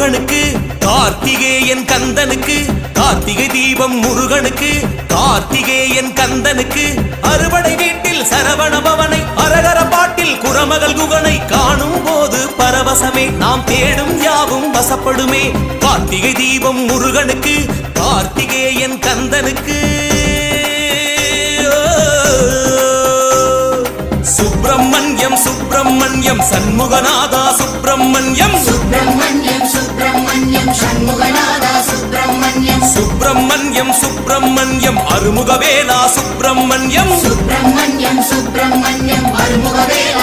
முருகனுக்கு, கார்த்திகேயன் கந்தனுக்கு, கார்த்திகை தீபம் முருகனுக்கு, கார்த்திகேயன் கந்தனுக்கு, அறுபடை வீட்டில் சரவண பவனை, அரகர பாட்டில் குரமகள் குகனை காணும் போது பரவசமே, நாம் தேடும் யாவும் வசப்படுமே. கார்த்திகை தீபம் முருகனுக்கு, கார்த்திகேயன் கந்தனுக்கு. சுப்பிரமணியம் சுப்பிரமணியம் சண்முகநாதா சுப்பிரமணியம், சுப்பிரமணியம் சுப்பிரமணியம் சண்முகநாதா சுப்பிரமணியம், சுப்பிரமணியம் சுப்பிரமணியம் அருமுகவேலா சுப்பிரமணியம், சுப்பிரமணியம் சுப்பிரமணியம் அருமுகவேலா